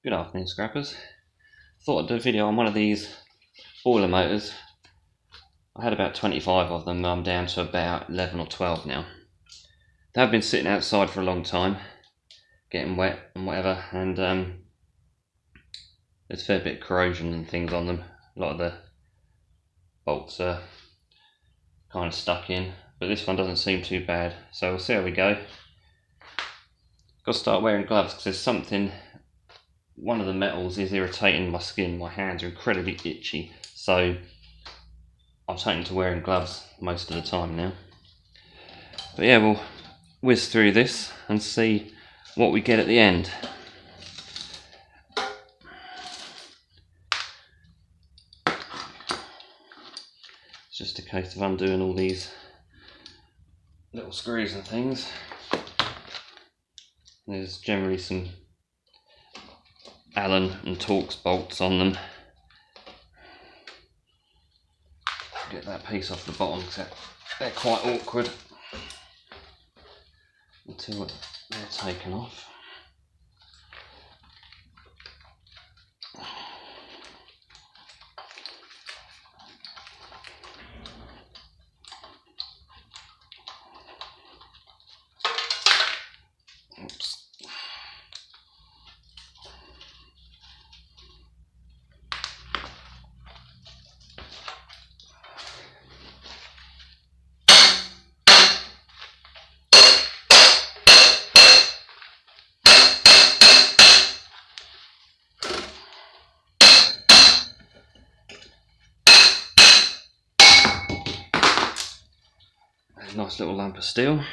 Good afternoon, scrappers. Thought I'd do a video on one of these boiler motors. I had about 25 of them. I'm down to about 11 or 12 now. They have been sitting outside for a long time, getting wet and whatever, and there's a fair bit of corrosion and things on them. A lot of the bolts are kind of stuck in, but this one doesn't seem too bad, so we'll see how we go. Got to start wearing gloves because there's something, one of the metals is irritating my skin. My hands are incredibly itchy, so I'm taking to wearing gloves most of the time now. But yeah, we'll whiz through this and see what we get at the end. It's just a case of undoing all these little screws and things. There's generally some Allen and Torx bolts on them. Get that piece off the bottom because they're quite awkward until they're taken off. Oops. Nice little lump of steel.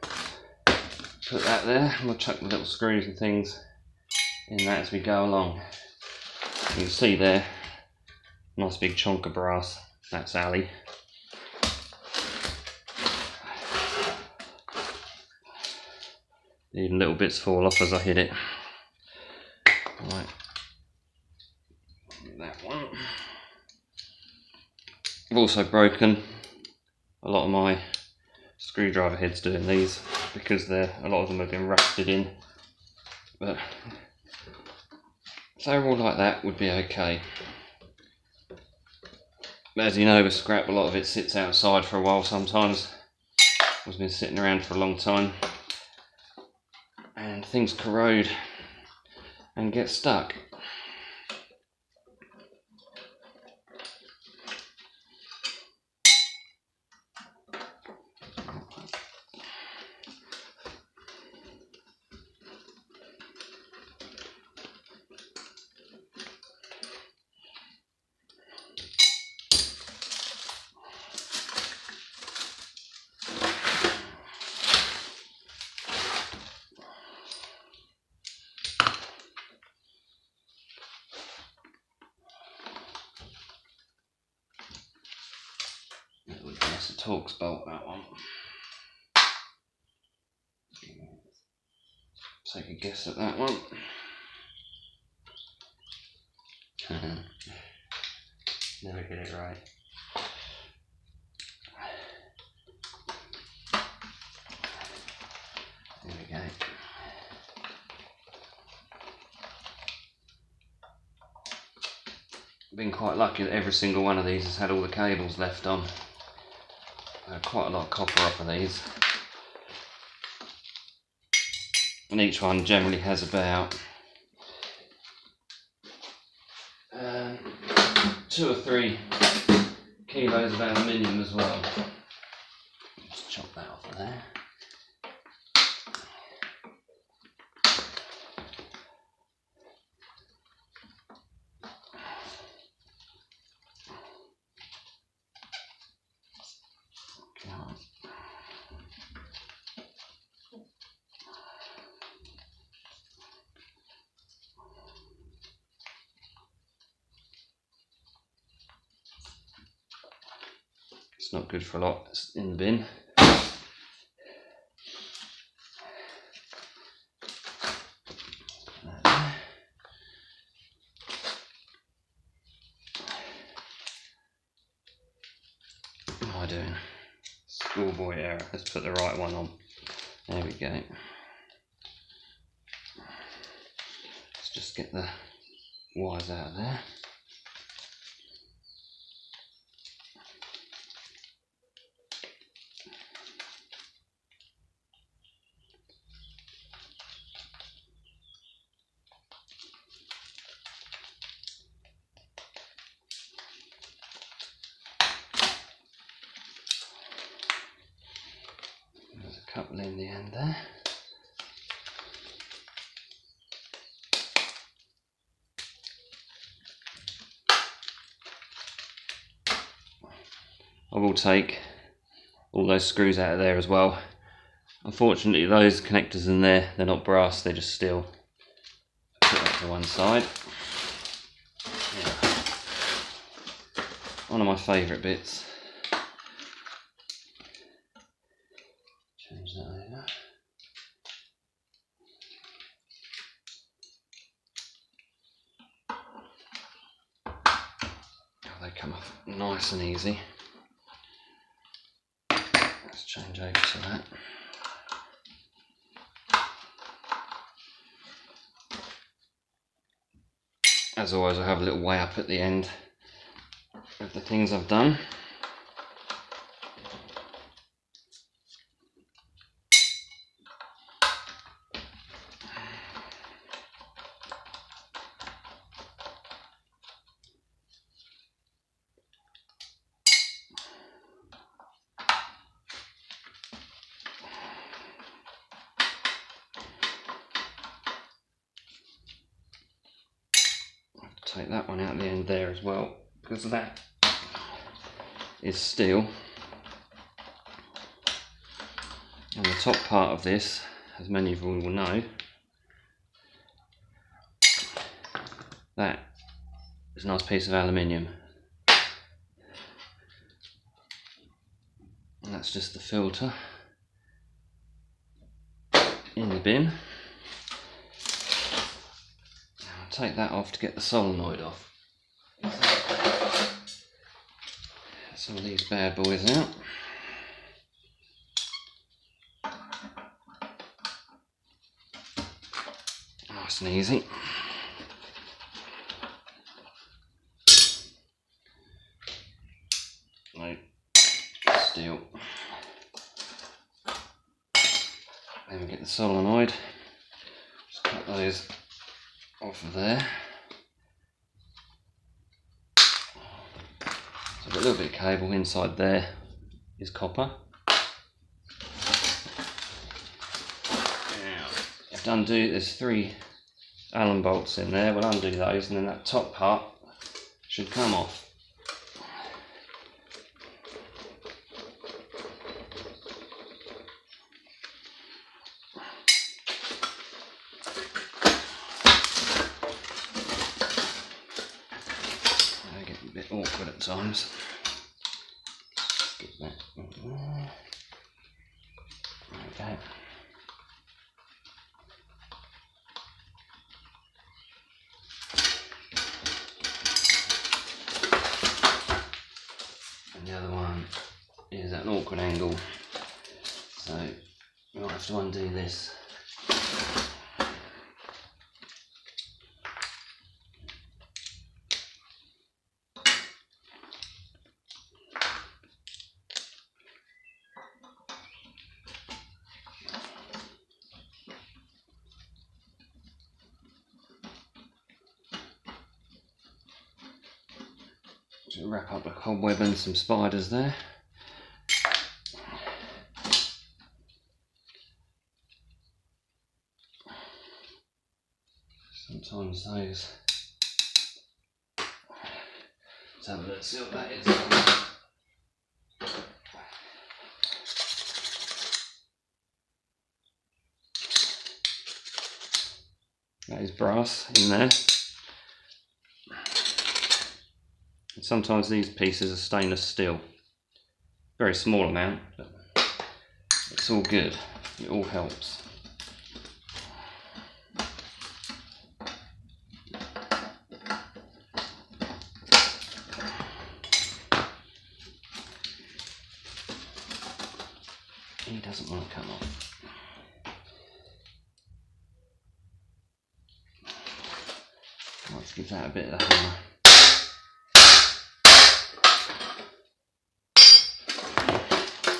Put that there, and we'll chuck the little screws and things in that as we go along. You can see there, nice big chunk of brass. That's alley. Even little bits fall off as I hit it. Right, that one. I've also broken a lot of my screwdriver heads doing these because a lot of them have been rusted in, but if they were all like that, would be okay. But as you know, with scrap, a lot of it sits outside for a while sometimes. It's been sitting around for a long time and things corrode and get stuck. That's a Torx bolt, that one. Take a guess at that one. Never get it right. There we go. I've been quite lucky that every single one of these has had all the cables left on. Quite a lot of copper off of these. And each one generally has about 2 or 3 kilos of aluminium as well. Just chop that off of there. It's not good for a lot, it's in the bin. What am I doing? Schoolboy error. Let's put the right one on. There we go. Let's just get the wires out of there. There's a couple in the end there. I will take all those screws out of there as well. Unfortunately, those connectors in there, they're not brass, they're just steel. Put that to one side. Yeah. One of my favourite bits. Change that over. Oh, they come off nice and easy. Let's change over to that. As always, I have a little weigh up at the end of the things I've done. Take that one out the end there as well, because that is steel. And the top part of this, as many of you will know, that is a nice piece of aluminium. And that's just the filter in the bin. I'll take that off to get the solenoid off. Get some of these bad boys out. Nice and easy. No, steel. Then we get the solenoid. Just cut those off of there. So I've got a little bit of cable inside there is copper. Now, you have to undo, there's 3 Allen bolts in there. We'll undo those and then that top part should come off. They get a bit awkward at times. Get that in there. Okay. And the other one is at an awkward angle, so we might have to undo this. Just wrap up a cobweb and some spiders there. Sometimes those. Let's have a look, see what that is. That is brass in there. And sometimes these pieces are stainless steel. Very small amount, but it's all good. It all helps. He doesn't want to come off. Let's give that a bit of a hammer.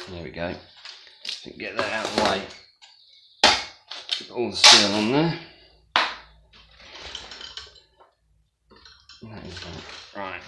There we go. So get that out of the way. Put all the steel on there. And that is that. Right.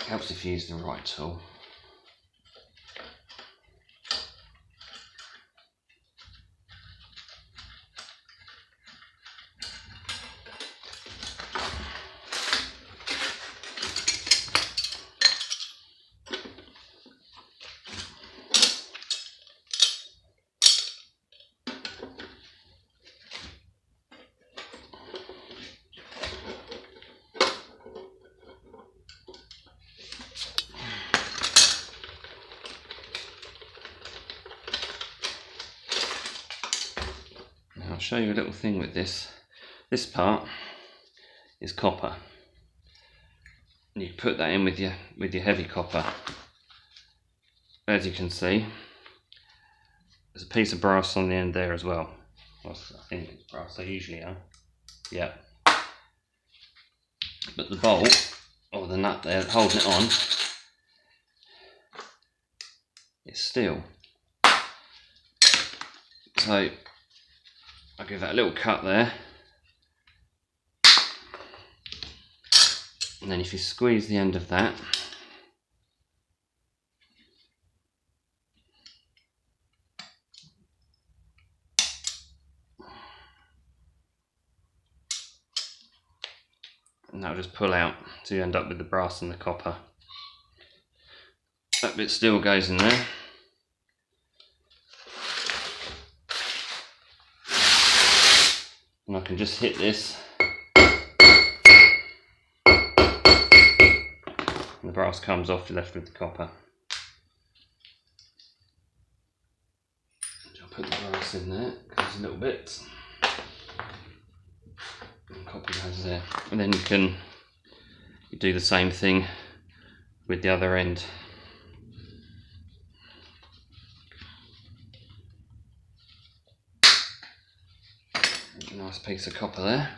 Helps if you use the right tool. I'll show you a little thing with this. This part is copper. And you put that in with your heavy copper. As you can see, there's a piece of brass on the end there as well. Well, I think it's brass, they usually are. Yeah. But the bolt, or the nut there holding it on, is steel. So I'll give that a little cut there, and then if you squeeze the end of that, and that'll just pull out, so you end up with the brass and the copper. That bit still goes in there. And I can just hit this, and the brass comes off, you're left with the copper. I'll put the brass in there, goes a little bit, and copper goes there. And then you do the same thing with the other end. A nice piece of copper there.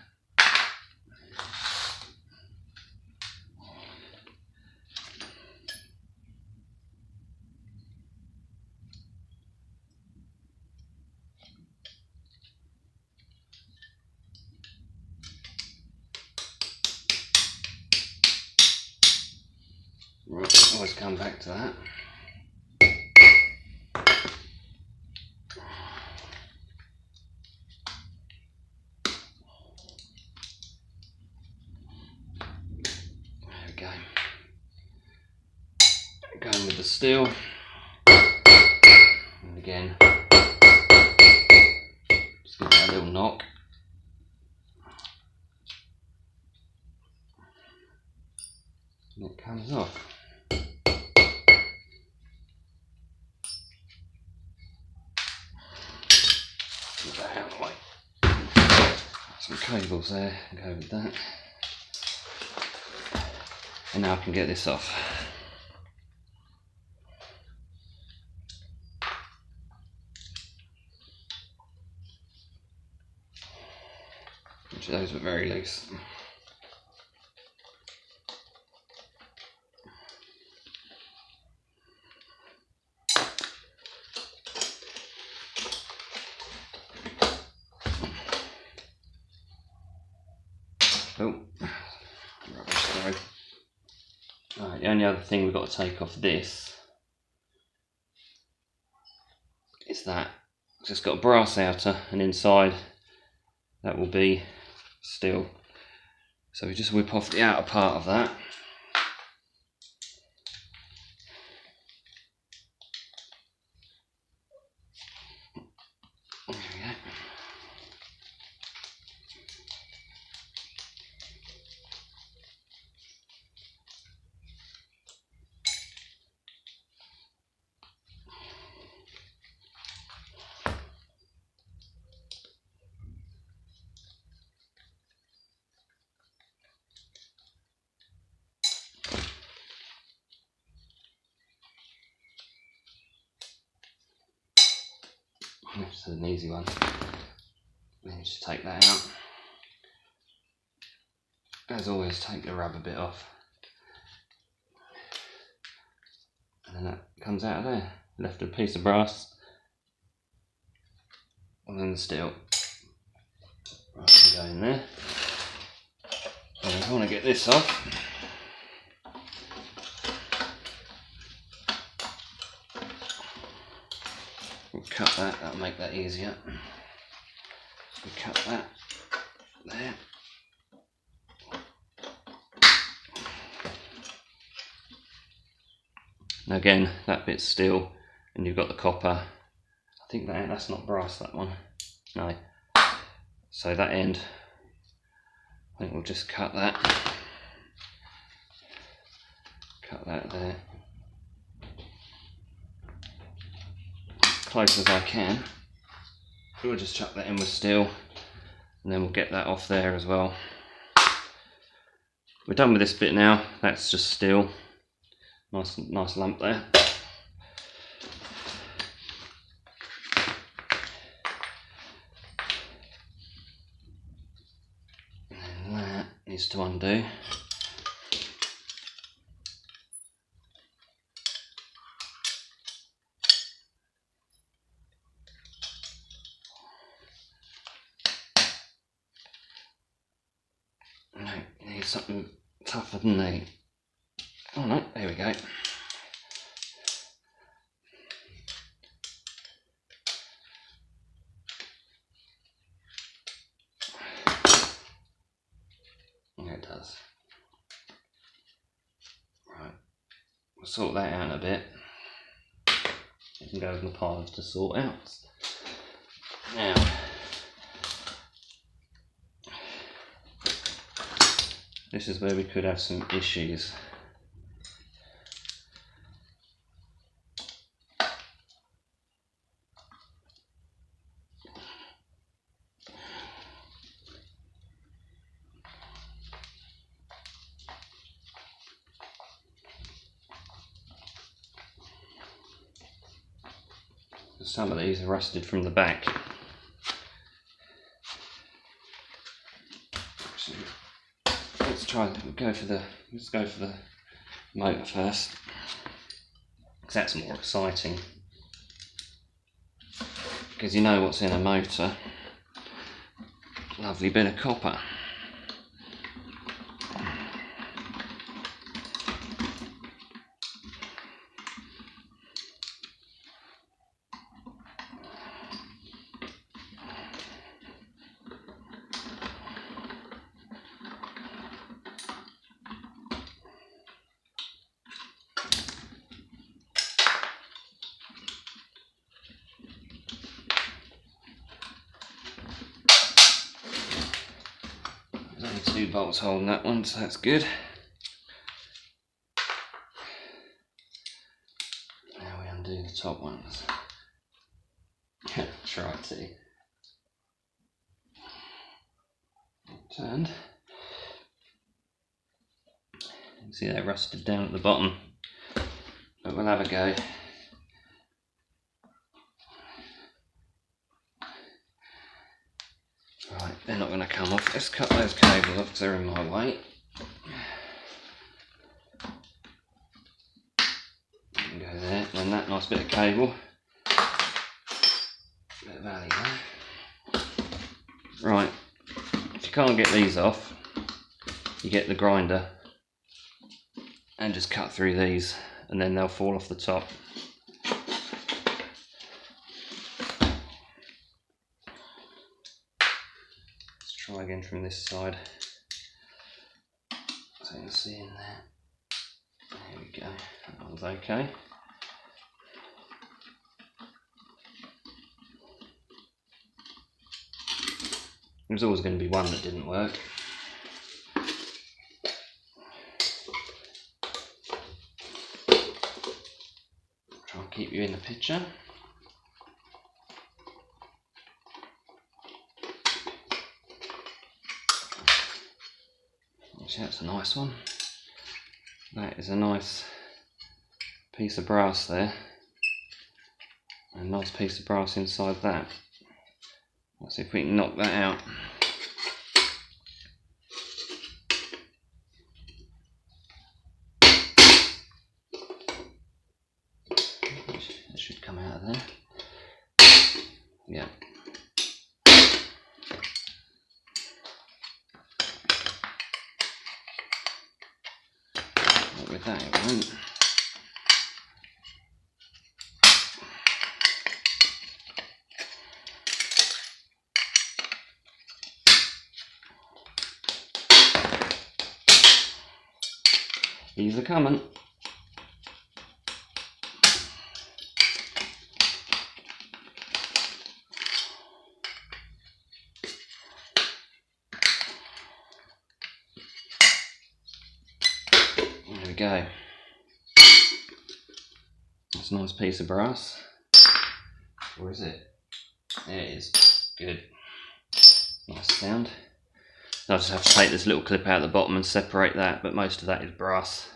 Right, always come back to that. Going with the steel, and again, just give that a little knock. And it comes off. Get that out of the way. Some cables there, go with that. And now I can get this off. Which those were very loose. Oh, rubbish, sorry. Right, the only other thing we've got to take off this is that it's just got a brass outer, and inside that will be steel. So we just whip off the outer part of that. There we go. This is an easy one. Then you just take that out. As always, take the rubber bit off. And then that comes out of there. Left a piece of brass. And then the steel. Right, go in there. And I want to get this off. We'll cut that, that'll make that easier. We'll cut that there. And again, that bit's steel, and you've got the copper. I think that's not brass, that one. No. So that end, I think we'll just cut that. Cut that there. As close as I can. We'll just chuck that in with steel, and then we'll get that off there as well. We're done with this bit now. That's just steel. Nice lump there. And that needs to undo. No, you need something tougher than that. Oh no, there we go. Yeah, it does. Right, we'll sort that out in a bit. You can go in the piles to sort out. Now, this is where we could have some issues. Some of these are rusted from the back. So let's go for the motor first, because that's more exciting. Because you know what's in a motor. Lovely bit of copper. There's only 2 bolts holding that one, so that's good. Now we undo the top ones. Try to. Turned. You can see they're rusted down at the bottom, but we'll have a go. Right, they're not going to come off. Let's cut those cables off because they're in my way. Go there, and then that nice bit of cable. Bit of value there. Right, if you can't get these off, you get the grinder and just cut through these, and then they'll fall off the top. Try again from this side, so you can see in there. There we go, that one's okay. There's always going to be one that didn't work. Try and keep you in the picture. Actually, that's a nice one. That is a nice piece of brass there. A nice piece of brass inside that. Let's see if we can knock that out. It should come out of there. Yeah. Not with that, it won't. These are coming. There we go. That's a nice piece of brass. Or is it? There it is. Good. Nice sound. I'll just have to take this little clip out of the bottom and separate that, but most of that is brass.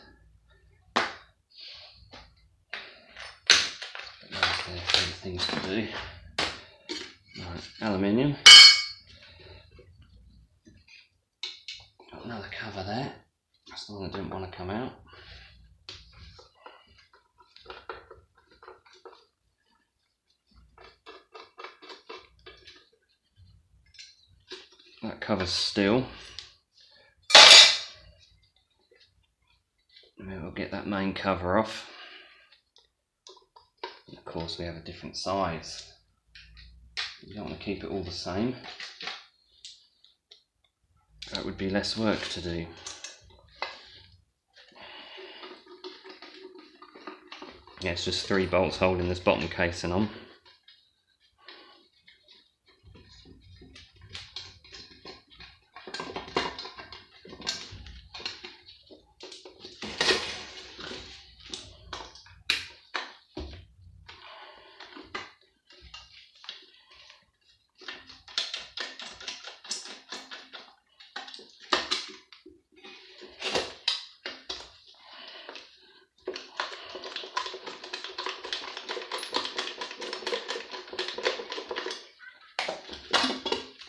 There's things to do. Right, aluminium. Got another cover there. That's the one I didn't want to come out. That covers steel. And then we'll get that main cover off. And of course we have a different size. You don't want to keep it all the same. That would be less work to do. Yeah, it's just 3 bolts holding this bottom casing on.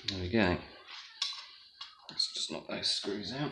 There we go. Let's just knock those screws out.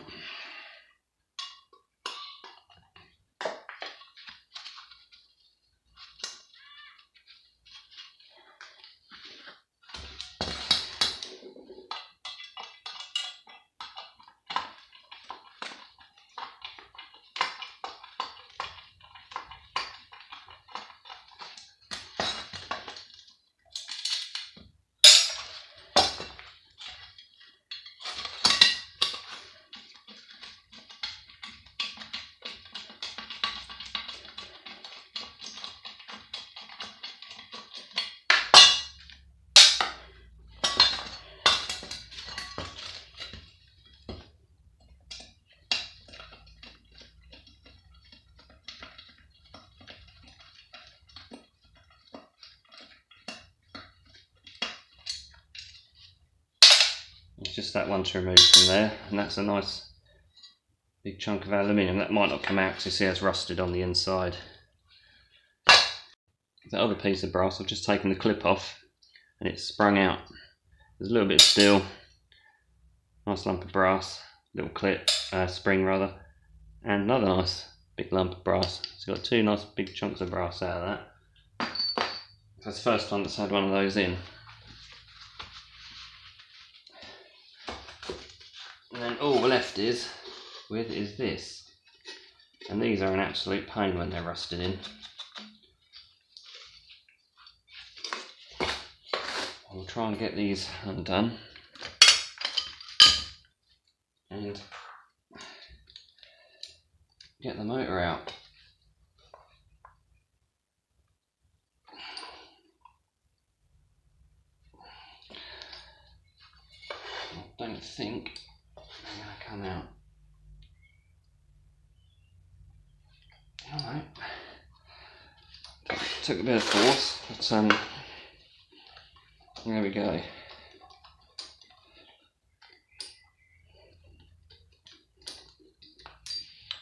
It's just that one to remove from there, and that's a nice big chunk of aluminium. That might not come out because you see it's rusted on the inside. That other piece of brass, I've just taken the clip off and it's sprung out. There's a little bit of steel, nice lump of brass, little clip, spring rather, and another nice big lump of brass. It's got 2 nice big chunks of brass out of that. That's the first time that's had one of those in. And then all we're left with is this. And these are an absolute pain when they're rusted in. We'll try and get these undone. And get the motor out. I don't think they're going to come out. Alright. Took a bit of force, but there we go.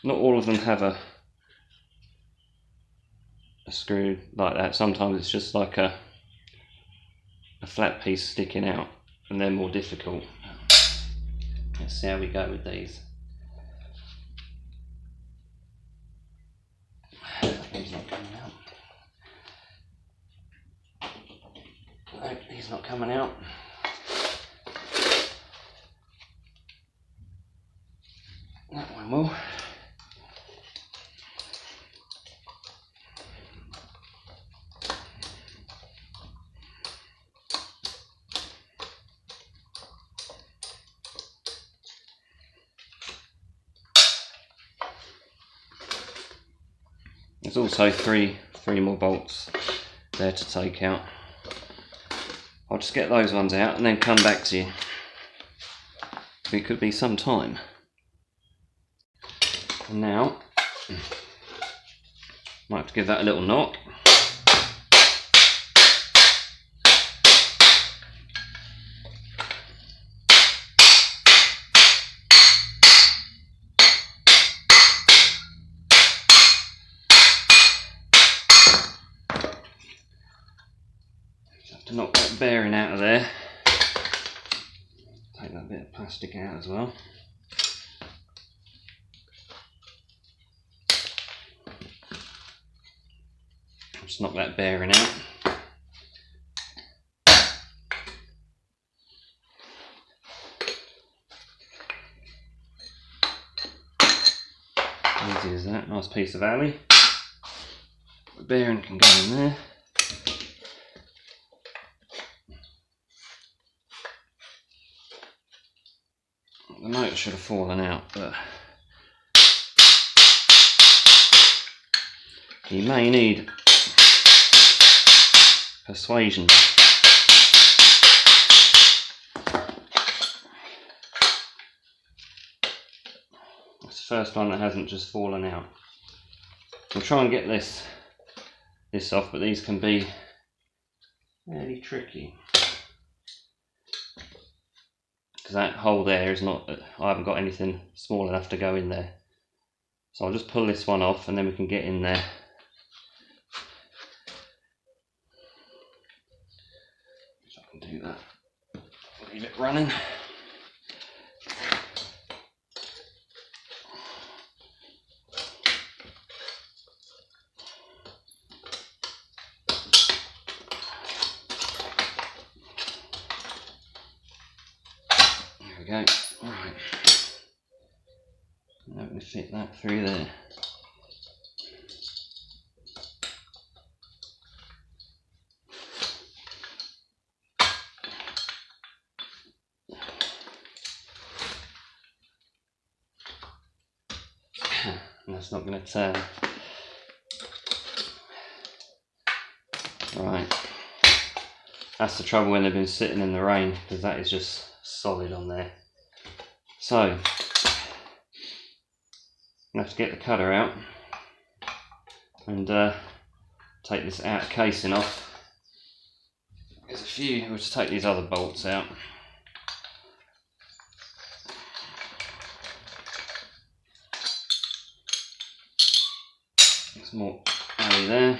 Not all of them have a screw like that. Sometimes it's just like a flat piece sticking out, and they're more difficult. Let's see how we go with these. He's not coming out. No, he's not coming out. That one will. There's also three more bolts there to take out. I'll just get those ones out and then come back to you. It could be some time. And now, might have to give that a little knock. To knock that bearing out of there. Take that bit of plastic out as well. Just knock that bearing out. Easy as that, nice piece of alley. The bearing can go in there. The motor should have fallen out, but you may need persuasion. It's the first one that hasn't just fallen out. I'll try and get this off, but these can be fairly tricky. Because that hole there is not, I haven't got anything small enough to go in there. So I'll just pull this one off and then we can get in there. So I can do that. Leave it running. There we go. Right. Now we're going to fit that through there. And that's not going to turn. Right. That's the trouble when they've been sitting in the rain, because that is just solid on there. So, I'm going to have to get the cutter out and take this outer casing off. There's a few, we'll just take these other bolts out. There's more alley there.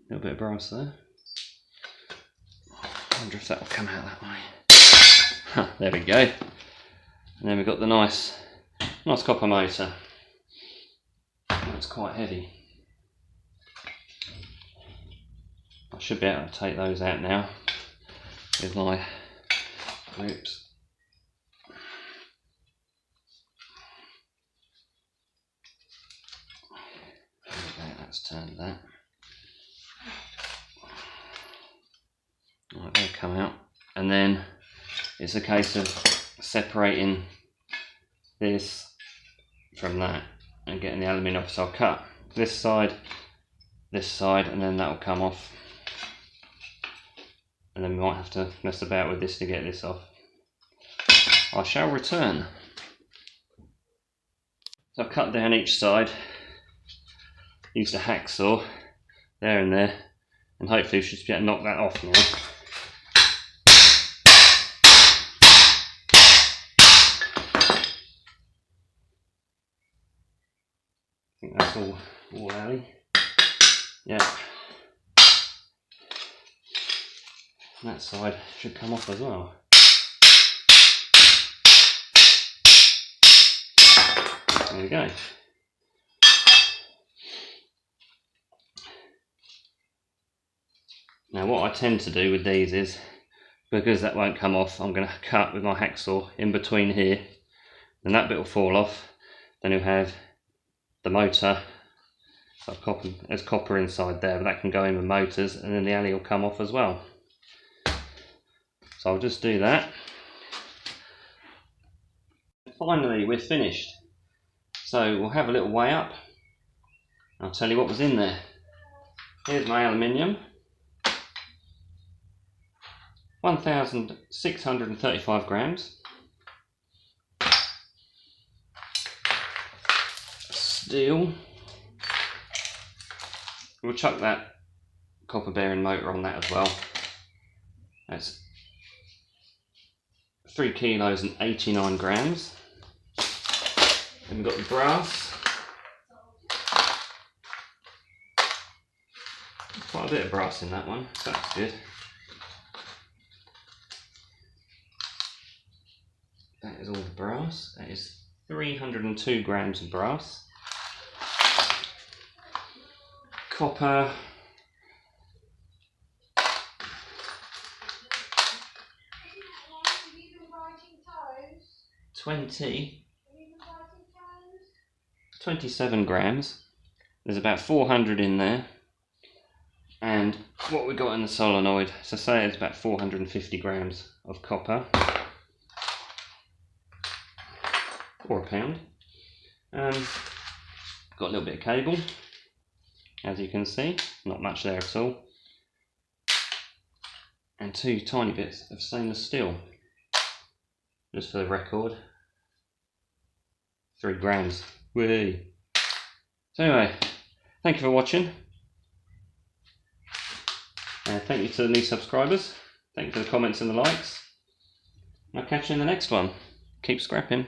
A little bit of brass there. I wonder if that will come out that way. Huh, there we go. And then we've got the nice copper motor. That's quite heavy. I should be able to take those out now with my loops. Okay, that's turned that. Right, they'll come out, and then it's a case of separating this from that and getting the aluminium off. So I'll cut this side, and then that will come off, and then we might have to mess about with this to get this off. I shall return. So I've cut down each side, used a hacksaw there and there, and hopefully we should be able to knock that off now. I think that's all alley. Yeah. And that side should come off as well. There we go. Now what I tend to do with these is, because that won't come off, I'm going to cut with my hacksaw in between here, then that bit will fall off, then you'll have the motor, there's copper inside there, but that can go in with motors, and then the alley will come off as well. So I'll just do that. Finally, we're finished. So we'll have a little weigh up. I'll tell you what was in there. Here's my aluminium. 1,635 grams. Steel. We'll chuck that copper bearing motor on that as well. That's 3 kilos and 89 grams. Then we've got the brass. Quite a bit of brass in that one, so that's good. That is all the brass. That is 302 grams of brass. Copper. 27 grams. There's about 400 in there. And what we got in the solenoid, so say it's about 450 grams of copper. Or a pound. Got a little bit of cable, as you can see, not much there at all. And 2 tiny bits of stainless steel, just for the record. 3 grams. Whee! So anyway, thank you for watching. Thank you to the new subscribers. Thank you for the comments and the likes. I'll catch you in the next one. Keep scrapping.